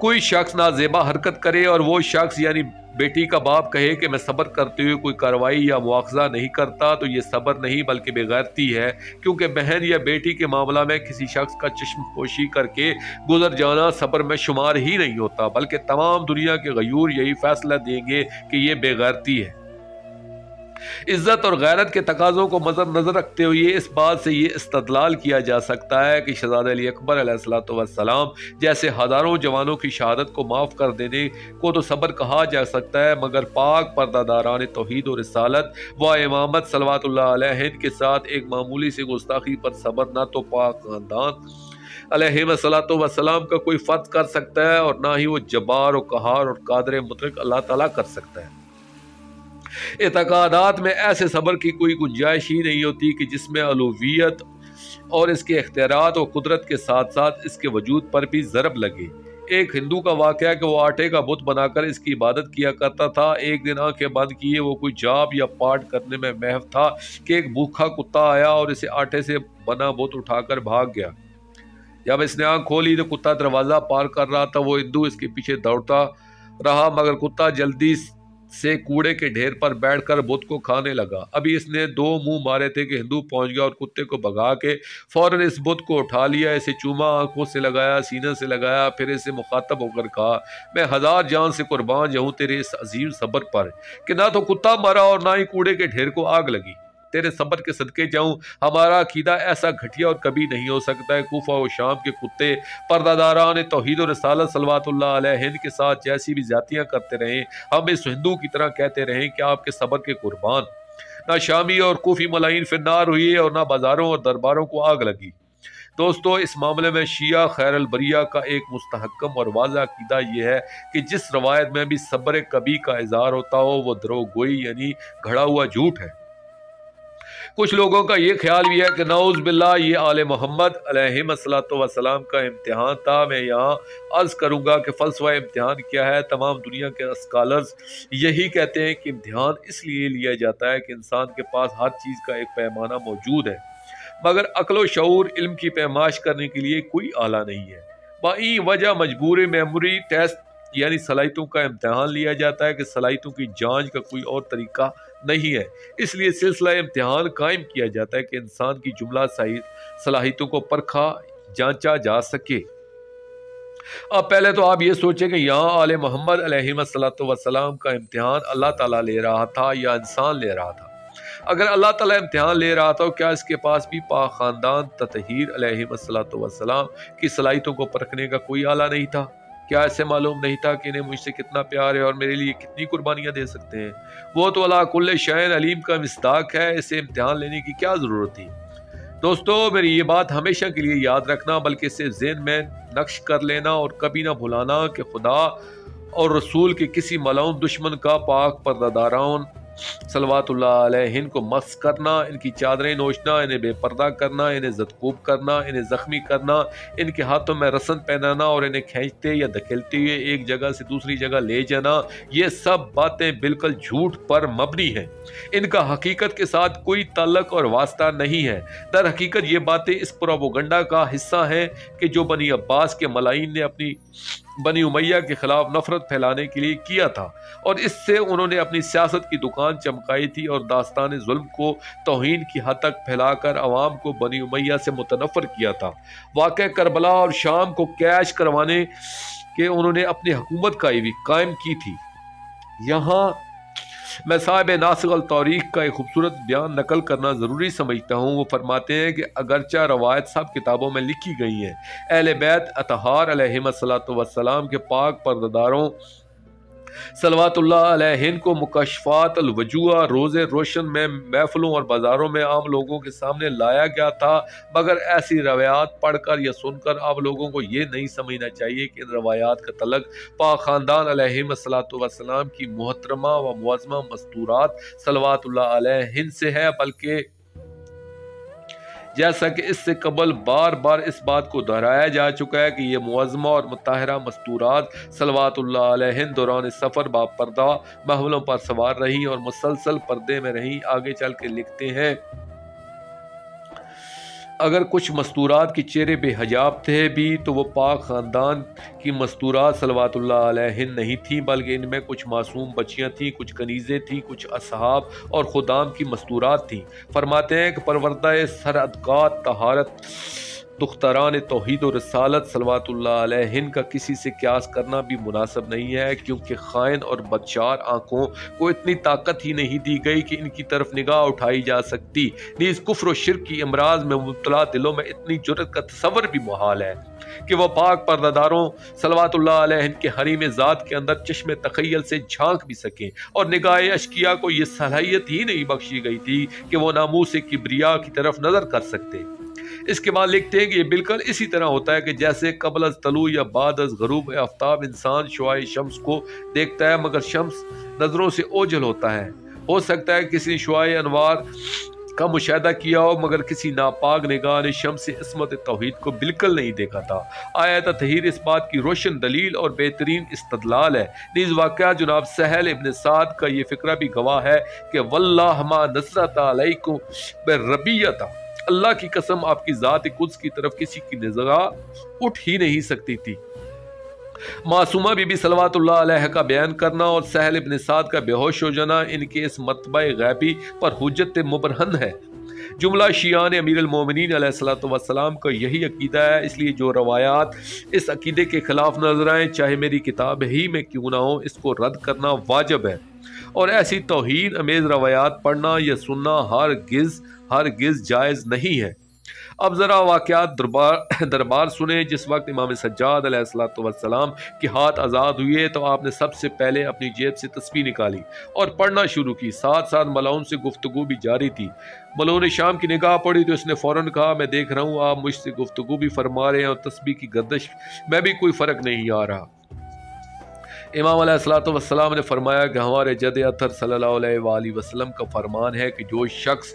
کوئی شخص نازیبا حرکت کرے اور وہ شخص یعنی بیٹی کا باپ کہے کہ میں صبر کرتے ہوئے کوئی کارروائی یا مواخذہ نہیں کرتا تو یہ صبر نہیں بلکہ بے غیرتی ہے، کیونکہ بہن یا بیٹی کے معاملہ میں کسی شخص کا چشم پوشی کر کے گزر جانا صبر میں شمار ہی نہیں ہوتا، بلکہ تمام دنیا کے غیور یہی فیصلہ دیں گے کہ یہ بے غیرتی ہے۔ عزت اور غیرت کے تقاضوں کو مد نظر رکھتے ہوئے اس بات سے یہ استدلال کیا جا سکتا ہے کہ شہزادہ علی اکبر علیہ الصلوۃ والسلام جیسے ہزاروں جوانوں کی شہادت کو معاف کر دینے کو تو صبر کہا جا سکتا ہے، مگر پاک پردہ داران توحید و رسالت و امامت صلوات اللہ علیہ کے ساتھ ایک معمولی سی گستاخی پر صبر نہ تو پاک خاندان علیہ الصلوۃ والسلام کا کوئی فرد کر سکتا ہے اور نہ ہی وہ جبار و قہار اور قادر مطلق اللہ تعالیٰ کر سکتا ہے۔ اعتقادات میں ایسے صبر کی کوئی گنجائش ہی نہیں ہوتی کہ جس میں الوہیت اور اس کے اختیارات و قدرت کے ساتھ ساتھ اس کے وجود پر بھی ضرب لگے۔ ایک ہندو کا واقعہ کہ وہ آٹے کا بت بنا کر اس کی عبادت کیا کرتا تھا۔ ایک دن آنکھیں بند کیے وہ کوئی جاب یا پاٹ کرنے میں محو تھا کہ ایک بھوکا کتا آیا اور اسے آٹے سے بنا بت اٹھا کر بھاگ گیا۔ جب اس نے آنکھ کھولی تو کتا دروازہ پار کر رہا تھا۔ وہ ہندو اس کے پیچھے دوڑتا رہا مگر کتا جلدی سے کوڑے کے ڈھیر پر بیٹھ کر بت کو کھانے لگا۔ ابھی اس نے دو منہ مارے تھے کہ ہندو پہنچ گیا اور کتے کو بھگا کے فوراً اس بت کو اٹھا لیا، اسے چوما، آنکھوں سے لگایا، سینے سے لگایا، پھر اسے مخاطب ہو کر کہا، میں ہزار جان سے قربان جاؤں تیرے اس عظیم صبر پر کہ نہ تو کتا مرا اور نہ ہی کوڑے کے ڈھیر کو آگ لگی۔ تیرے صبر کے صدقے جاؤں، ہمارا عقیدہ ایسا گھٹیا اور کبھی نہیں ہو سکتا ہے۔ کوفہ و شام کے کتے پردہ داران توحید و رسالت صلوات اللہ علیہ کے ساتھ جیسی بھی زیادتیاں کرتے رہیں، ہم اس ہندو کی طرح کہتے رہیں کہ آپ کے صبر کے قربان۔ نہ شامی اور کوفی ملائن فنار ہوئے اور نہ بازاروں اور درباروں کو آگ لگی۔ دوستو، اس معاملے میں شیعہ خیر البریہ کا ایک مستحکم اور واضح عقیدہ یہ ہے کہ جس روایت میں بھی صبر کبھی کا اظہار ہوتا ہو وہ دروغ گوئی یعنی گھڑا ہوا جھوٹ ہے۔ کچھ لوگوں کا یہ خیال بھی ہے کہ نعوذ باللہ یہ آل محمد علیہ الصلوۃ والسلام کا امتحان تھا۔ میں یہاں عرض کروں گا کہ فلسفہ امتحان کیا ہے۔ تمام دنیا کے اسکالرز یہی کہتے ہیں کہ امتحان اس لیے لیا جاتا ہے کہ انسان کے پاس ہر چیز کا ایک پیمانہ موجود ہے، مگر عقل و شعور علم کی پیمائش کرنے کے لیے کوئی آلہ نہیں ہے۔ بائی وجہ مجبور میموری ٹیسٹ یعنی صلاحیتوں کا امتحان لیا جاتا ہے کہ صلاحیتوں کی جانچ کا کوئی اور طریقہ نہیں ہے۔ اس لیے سلسلہ امتحان قائم کیا جاتا ہے کہ انسان کی جملہ صلاحیتوں کو پرکھا جانچا جا سکے۔ اب پہلے تو آپ یہ سوچیں کہ یہاں آل محمد علیہ الصلوۃ والسلام کا امتحان اللہ تعالیٰ لے رہا تھا یا انسان لے رہا تھا؟ اگر اللہ تعالیٰ امتحان لے رہا تھا کیا اس کے پاس بھی پاک خاندان تطہیر علیہ الصلوۃ والسلام کی صلاحیتوں کو پرکھنے کا کوئی آلہ نہیں تھا؟ کیا اسے معلوم نہیں تھا کہ انہیں مجھ سے کتنا پیار ہے اور میرے لیے کتنی قربانیاں دے سکتے ہیں؟ وہ تو علی کل شیء علیم کا مصداق ہے، اسے امتحان لینے کی کیا ضرورت تھی؟ دوستو، میری یہ بات ہمیشہ کے لیے یاد رکھنا بلکہ اسے ذہن میں نقش کر لینا اور کبھی نہ بھلانا کہ خدا اور رسول کے کسی ملعون دشمن کا پاک پردہ داران صلوات اللہ علیہ کو مس کرنا، ان کی چادریں نوچنا، انہیں بے پردہ کرنا، انہیں زدکوب کرنا، انہیں زخمی کرنا، ان کے ہاتھوں میں رسن پہنانا اور انہیں کھینچتے یا دھکیلتے ہوئے ایک جگہ سے دوسری جگہ لے جانا، یہ سب باتیں بالکل جھوٹ پر مبنی ہیں۔ ان کا حقیقت کے ساتھ کوئی تعلق اور واسطہ نہیں ہے۔ در حقیقت یہ باتیں اس پروپیگنڈا کا حصہ ہیں کہ جو بنی عباس کے ملائن نے اپنی بنی امیہ کے خلاف نفرت پھیلانے کے لیے کیا تھا، اور اس سے انہوں نے اپنی سیاست کی دکان چمکائی تھی اور داستان ظلم کو توہین کی حد تک پھیلا کر عوام کو بنی امیہ سے متنفر کیا تھا۔ واقع کربلا اور شام کو کیش کروانے کے انہوں نے اپنی حکومت قائم کی تھی۔ یہاں میں صاحب ناسخ التوریخ کا ایک خوبصورت بیان نقل کرنا ضروری سمجھتا ہوں۔ وہ فرماتے ہیں کہ اگرچہ روایت سب کتابوں میں لکھی گئی ہیں، اہل بیت اطہار علیہ الصلوۃ والسلام کے پاک پرداداروں صلوات اللہ علیہ کو مکشفات الوجوہ روز روشن میں محفلوں اور بازاروں میں عام لوگوں کے سامنے لایا گیا تھا، مگر ایسی روایات پڑھ کر یا سن کر آپ لوگوں کو یہ نہیں سمجھنا چاہیے کہ ان روایات کا تعلق پاک خاندان علیہ الصلوۃ والسلام کی محترمہ و معظمہ مستورات صلوات اللہ علیہ سے ہے، بلکہ جیسا کہ اس سے قبل بار بار اس بات کو دہرایا جا چکا ہے کہ یہ معظمہ اور مطہرہ مستورات صلوات اللہ علیہ دوران سفر با پردہ محولوں پر سوار رہیں اور مسلسل پردے میں رہیں۔ آگے چل کے لکھتے ہیں، اگر کچھ مستورات کے چہرے بے حجاب تھے بھی تو وہ پاک خاندان کی مستورات صلوات اللہ علیہن نہیں تھیں، بلکہ ان میں کچھ معصوم بچیاں تھیں، کچھ کنیزیں تھیں، کچھ اصحاب اور خدام کی مستورات تھیں۔ فرماتے ہیں کہ پروردہ سرادقات طہارت دختران توحید و رسالت صلوات اللہ علیہن کا کسی سے قیاس کرنا بھی مناسب نہیں ہے، کیونکہ خائن اور بدشار آنکھوں کو اتنی طاقت ہی نہیں دی گئی کہ ان کی طرف نگاہ اٹھائی جا سکتی۔ نیز کفر و شرک کی امراض میں مبتلا دلوں میں اتنی جرت کا تصور بھی محال ہے کہ وہ پاک پردہ صلوات اللہ علیہن کے حریم ذات کے اندر چشم تخیل سے جھانک بھی سکیں، اور نگاہ اشکیا کو یہ صلاحیت ہی نہیں بخشی گئی تھی کہ وہ ناموس کبریا کی طرف نظر کر سکتے۔ اس کے بعد لکھتے ہیں کہ یہ بالکل اسی طرح ہوتا ہے کہ جیسے قبل از طلوع یا بعد از غروب آفتاب انسان شعاع شمس کو دیکھتا ہے، مگر شمس نظروں سے اوجھل ہوتا ہے۔ ہو سکتا ہے کسی شعاع انوار کا مشاہدہ کیا ہو، مگر کسی ناپاک نگاہ نے شمس عصمت توحید کو بالکل نہیں دیکھا تھا۔ آیت تطہیر اس بات کی روشن دلیل اور بہترین استدلال ہے۔ نیز واقعہ جناب سہل ابن سعد کا یہ فقرہ بھی گواہ ہے کہ واللہ ما نظرت علیکم بربیۃ، اللہ کی قسم آپ کی ذات قدس کی طرف کسی کی نظر اٹھ ہی نہیں سکتی تھی۔ معصومہ بی بی صلوات اللہ علیہ کا بیان کرنا اور سہل ابن سعد کا بے ہوش ہو جانا ان کے اس مرتبہ غیبی پر حجت مبرہن ہے۔ جملہ شیعان امیر المومنین علیہ الصلوۃ والسلام کا یہی عقیدہ ہے، اس لیے جو روایات اس عقیدے کے خلاف نظر آئیں، چاہے میری کتاب ہی میں کیوں نہ ہو، اس کو رد کرنا واجب ہے، اور ایسی توہین امیز روایات پڑھنا یا سننا ہرگز جائز نہیں ہے۔ اب ذرا واقعات دربار سنیں۔ جس وقت امام سجاد علیہ الصلوۃ والسلام کے ہاتھ آزاد ہوئے تو آپ نے سب سے پہلے اپنی جیب سے تسبیح نکالی اور پڑھنا شروع کی، ساتھ ساتھ ملعون سے گفتگو بھی جاری تھی۔ ملعون شام کی نگاہ پڑی تو اس نے فوراً کہا، میں دیکھ رہا ہوں آپ مجھ سے گفتگو بھی فرما رہے ہیں اور تسبیح کی گردش میں بھی کوئی فرق نہیں آ رہا۔ امام علیہ الصلوۃ والسلام نے فرمایا کہ ہمارے جد اطہر صلی اللہ علیہ وآلہ وسلم کا فرمان ہے کہ جو شخص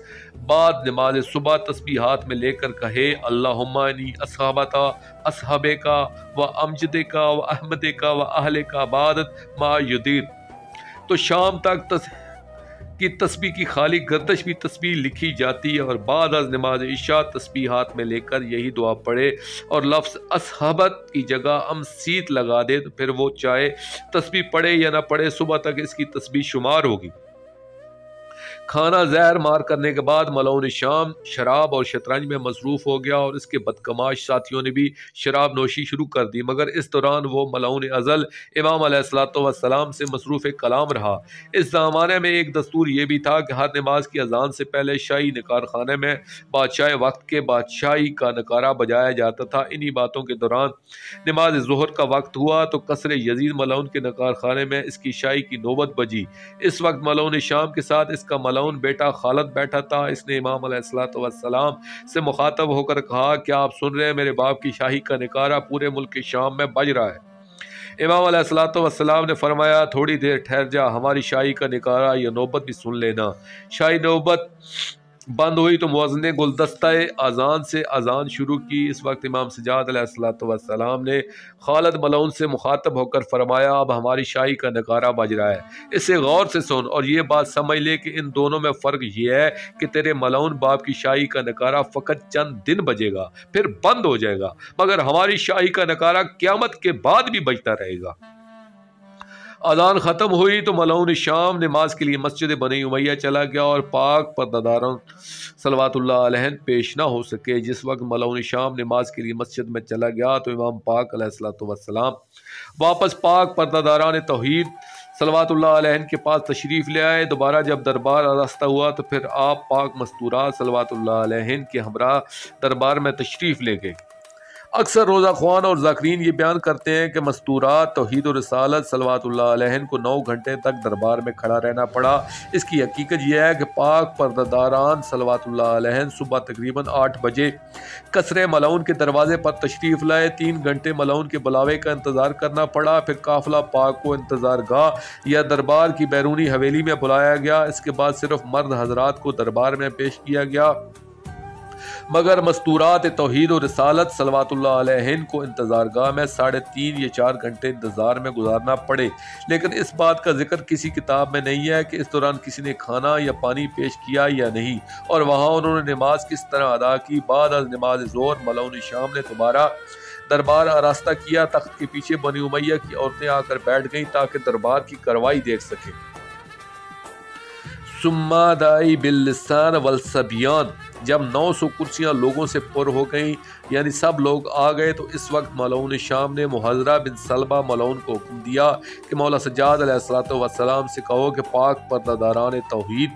بعد نماز صبح تسبیح ہاتھ میں لے کر کہے اللہم انی اصحابک و امجدک و احمدک و اہلک عبادت ما یدیر، تو شام تک کی تسبیح کی خالی گردش بھی تسبیح لکھی جاتی ہے، اور بعد از نماز عشاء تسبیح ہاتھ میں لے کر یہی دعا پڑھے اور لفظ اصحابت کی جگہ امسیت لگا دے تو پھر وہ چاہے تسبیح پڑھے یا نہ پڑھے صبح تک اس کی تسبیح شمار ہوگی۔ کھانا زہر مار کرنے کے بعد ملعون شام شراب اور شطرنج میں مصروف ہو گیا، اور اس کے بدکماش ساتھیوں نے بھی شراب نوشی شروع کر دی، مگر اس دوران وہ ملعون ازل امام علیہ الصلوۃ والسلام سے مصروف کلام رہا۔ اس زمانے میں ایک دستور یہ بھی تھا کہ ہر نماز کی اذان سے پہلے شاہی نکار خانے میں بادشاہ وقت کے بادشاہی کا نکارہ بجایا جاتا تھا۔ انہی باتوں کے دوران نماز ظہر کا وقت ہوا تو قصر یزید ملعون کے نکار خانے میں اس کی شاہی کی نوبت بجی۔ اس وقت ملعون شام کے ساتھ اس کا ملعون بیٹا خالد بیٹھا تھا۔ اس نے امام علیہ الصلوۃ والسلام سے مخاطب ہو کر کہا، کیا آپ سن رہے ہیں؟ میرے باپ کی شاہی کا نکارہ پورے ملک شام میں بج رہا ہے۔ امام علیہ الصلوۃ والسلام نے فرمایا، تھوڑی دیر ٹھہر جا، ہماری شاہی کا نکارہ یا نوبت بھی سن لینا۔ شاہی نوبت بند ہوئی تو مؤذن نے گلدستہ اذان سے اذان شروع کی۔ اس وقت امام سجاد علیہ الصلوۃ والسلام نے خالد ملعون سے مخاطب ہو کر فرمایا، اب ہماری شاہی کا نکارہ بج رہا ہے، اسے غور سے سن اور یہ بات سمجھ لے کہ ان دونوں میں فرق یہ ہے کہ تیرے ملعون باپ کی شاہی کا نکارہ فقط چند دن بجے گا پھر بند ہو جائے گا، مگر ہماری شاہی کا نکارہ قیامت کے بعد بھی بجتا رہے گا۔ اذان ختم ہوئی تو ملعون شام نماز کے لیے مسجد بنی امیہ چلا گیا اور پاک پرداداروں صلوات اللہ علیہ پیش نہ ہو سکے۔ جس وقت ملعون شام نماز کے لیے مسجد میں چلا گیا تو امام پاک علیہ الصلوۃ والسلام واپس پاک پرداداران توحید صلوات اللہ علیہ کے پاس تشریف لے آئے۔ دوبارہ جب دربار آراستہ ہوا تو پھر آپ پاک مستورات صلوات اللہ علیہ کے ہمراہ دربار میں تشریف لے گئے۔ اکثر روزہ خوان اور ذاکرین یہ بیان کرتے ہیں کہ مستورات توحید و رسالت صلوات اللہ علیہ کو 9 گھنٹے تک دربار میں کھڑا رہنا پڑا۔ اس کی حقیقت یہ ہے کہ پاک پرداداران صلوات اللہ علیہ صبح تقریباً 8 بجے قصر ملعون کے دروازے پر تشریف لائے۔ 3 گھنٹے ملعون کے بلاوے کا انتظار کرنا پڑا، پھر قافلہ پاک کو انتظار گاہ یا دربار کی بیرونی حویلی میں بلایا گیا۔ اس کے بعد صرف مرد حضرات کو دربار میں پیش کیا گیا۔ مگر مستورات توحید و رسالت صلوات اللہ علیہن کو انتظار گاہ میں 3.5 یا 4 گھنٹے انتظار میں گزارنا پڑے، لیکن اس بات کا ذکر کسی کتاب میں نہیں ہے کہ اس دوران کسی نے کھانا یا پانی پیش کیا یا نہیں، اور وہاں انہوں نے نماز کس طرح ادا کی۔ بعد از نماز ظہر ملعون شام نے دوبارہ دربار آراستہ کیا۔ تخت کے پیچھے بنی امیہ کی عورتیں آ کر بیٹھ گئیں تاکہ دربار کی کارروائی دیکھ سکیں۔ ثم دائی باللسان والصبیان، جب 900 کرسیاں لوگوں سے پر ہو گئیں، یعنی سب لوگ آ گئے، تو اس وقت ملعون شام نے محاذرہ بن سلبہ ملعون کو حکم دیا کہ مولا سجاد علیہ السلام سے کہو کہ پاک پردہ توحید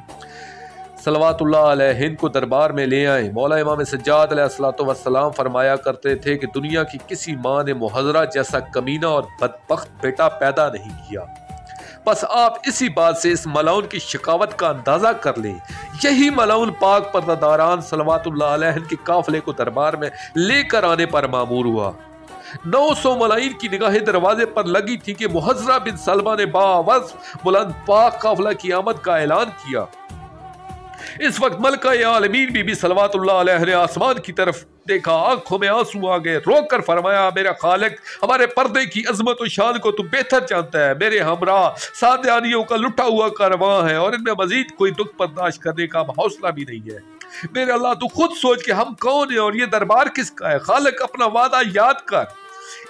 صلوات اللہ علیہن کو دربار میں لے آئیں۔ مولا امام سجاد علیہ السلام فرمایا کرتے تھے کہ دنیا کی کسی ماں نے محاذرہ جیسا کمینہ اور بدبخت بیٹا پیدا نہیں کیا۔ بس آپ اسی بات سے اس ملعون کی شقاوت کا اندازہ کر لیں۔ یہی ملعون پاک پردہ صلوات اللہ علیہن کے قافلے کو دربار میں لے کر آنے پر مامور ہوا۔ 900 ملائین کی نگاہیں دروازے پر لگی تھی کہ محاذرہ بن سلبہ نے باوصف بلند پاک قافلہ کی آمد کا اعلان کیا۔ اس وقت ملکہ عالمین بی بی صلوات اللہ علیہ نے آسمان کی طرف دیکھا، آنکھوں میں آنسو آ گئے، رو کر فرمایا میرا خالق، ہمارے پردے کی عظمت و شان کو تو بہتر جانتا ہے۔ میرے ہمراہ سادیانیوں کا لٹا ہوا کارواں ہے اور ان میں مزید کوئی دکھ برداشت کرنے کا حوصلہ بھی نہیں ہے۔ میرے اللہ تو خود سوچ کہ ہم کون ہیں اور یہ دربار کس کا ہے۔ خالق اپنا وعدہ یاد کر،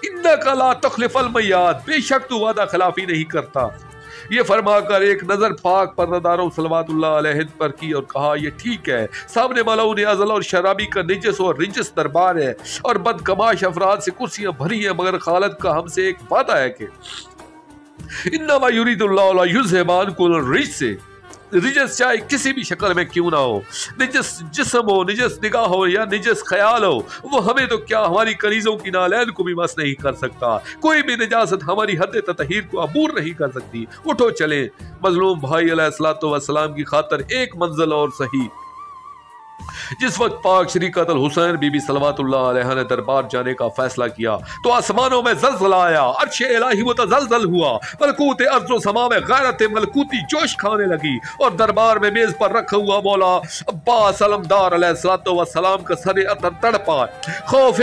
انک لا تخلف المیعاد، بے شک تو وعدہ خلافی نہیں کرتا۔ یہ فرما کر ایک نظر پاک پردہ صلوات اللہ علیہ پر کی اور کہا یہ ٹھیک ہے، سامنے ملعون ازل اور شرابی کا نجس اور رنجس دربار ہے اور بدگماش افراد سے کرسیاں بھری ہیں، مگر خالد کا ہم سے ایک وعدہ ہے کہ انما یرید اللہ لیذھب عنکم الرجس، نجس چاہے کسی بھی شکل میں کیوں نہ ہو، نجس جسم ہو، نجس نگاہ ہو یا نجس خیال ہو، وہ ہمیں تو کیا ہماری کنیزوں کی نالین کو بھی مس نہیں کر سکتا۔ کوئی بھی نجاست ہماری حد تطہیر کو عبور نہیں کر سکتی۔ اٹھو چلیں، مظلوم بھائی علیہ السلام کی خاطر ایک منزل اور صحیح۔ جس وقت پاک شریکت الحسین بی بی صلوات اللہ علیہ نے دربار جانے کا فیصلہ کیا تو آسمانوں میں زلزلہ آیا، عرش الہی متزلزل ہوا، ملکوت ارض و سما میں غیرت ملکوتی جوش کھانے لگی، اور دربار میں میز پر رکھا ہوا مولا عباس علمدار علیہ السلام کا سر عطر تڑپا۔ خوف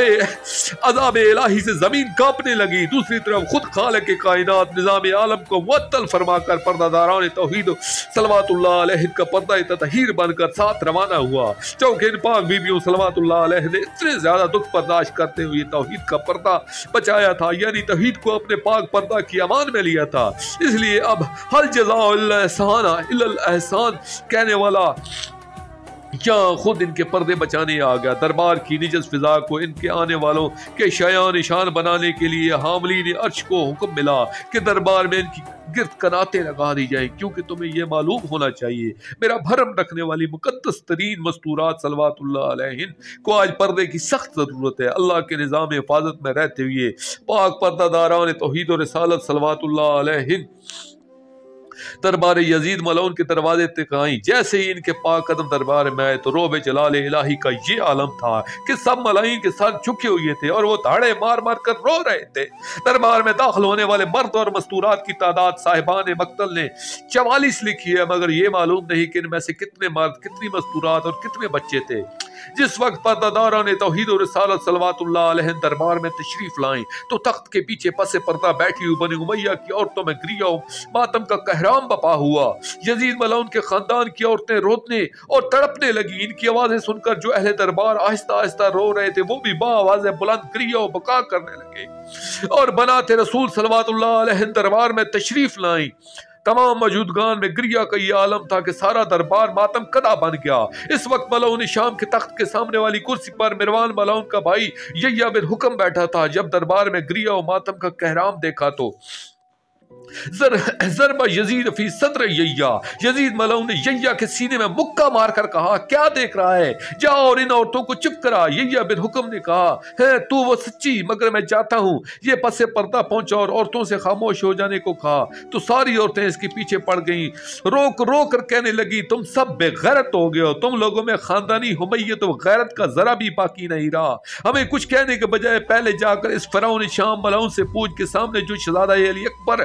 عذاب الہی سے زمین کانپنے لگی۔ دوسری طرف خود خالق کائنات نظام عالم کو معطل فرما کر پردہ داران توحید صلوات اللہ علیہ کا پردہ تطہیر بن کر ساتھ روانہ ہوا، چونکہ ان پاک بیویوں صلوات اللہ علیہ نے اتنے زیادہ دکھ برداشت کرتے ہوئے توحید کا پردہ بچایا تھا، یعنی توحید کو اپنے پاک پردہ کی امان میں لیا تھا۔ اس لیے اب حل جزاء الا الاحسان الا الاحسان کہنے والا یہاں خود ان کے پردے بچانے آ گیا۔ دربار کی نجس فضا کو ان کے آنے والوں کے شایان نشان بنانے کے لیے حاملین عرش کو حکم ملا کہ دربار میں ان کی گرد کناتیں لگا دی جائیں، کیونکہ تمہیں یہ معلوم ہونا چاہیے میرا بھرم رکھنے والی مقدس ترین مستورات صلوات اللہ علیہ کو آج پردے کی سخت ضرورت ہے۔ اللہ کے نظام حفاظت میں رہتے ہوئے پاک پردہ داران توحید و رسالت صلوات اللہ علیہ دربار یزید ملعون کے دروازے تک آئیں۔ جیسے ہی ان کے پاک قدم دربار میں آئے تو روب جلال الہی کا یہ عالم تھا کہ سب ملائین کے ساتھ جھکے ہوئے تھے اور وہ دھاڑے مار مار کر رو رہے تھے۔ دربار میں داخل ہونے والے مرد اور مستورات کی تعداد صاحبان مقتل نے 44 لکھی ہے، مگر یہ معلوم نہیں کہ ان میں سے کتنے مرد، کتنی مستورات اور کتنے بچے تھے۔ جس وقت پردہ داران توحید و رسالت صلوات اللہ علیہ دربار میں تشریف لائیں تو تخت کے پیچھے پس پردہ بیٹھی ہوئی بنی امیہ کی عورتوں میں گریہ و ماتم کا قہرام بپا ہوا۔ یزید ملعون کے خاندان کی عورتیں رونے اور تڑپنے لگی۔ ان کی آوازیں سن کر جو اہل دربار آہستہ آہستہ رو رہے تھے وہ بھی با آواز بلند گریہ و بکا کرنے لگے اور بنات رسول صلوات اللہ علیہ دربار میں تشریف لائیں۔ تمام موجودگان میں گریہ کا یہ عالم تھا کہ سارا دربار ماتم کدا بن گیا۔ اس وقت ملعون شام کے تخت کے سامنے والی کرسی پر مروان ملعون کا بھائی یحییٰ بن حکم بیٹھا تھا۔ جب دربار میں گریہ و ماتم کا قہرام دیکھا تو ضرب یزید فی صدر یحییٰ، یزید ملعون نے یحییٰ کے سینے میں مکہ مار کر کہا کیا دیکھ رہا ہے، جا اور ان عورتوں کو چپ کرا۔ یحییٰ بن حکم نے کہا ہے تو وہ سچی، مگر میں چاہتا ہوں۔ یہ پس پردہ پہنچا اور عورتوں سے خاموش ہو جانے کو کہا تو ساری عورتیں اس کے پیچھے پڑ گئیں، رو کر کہنے لگی تم سب بے غیرت ہو گئے ہو، تم لوگوں میں خاندانی حمیت و غیرت کا ذرا بھی باقی نہیں رہا۔ ہمیں کچھ کہنے کے بجائے پہلے جا کر اس فرعون شام ملعون سے پوچھ کے سامنے جو شہزادہ علی اکبر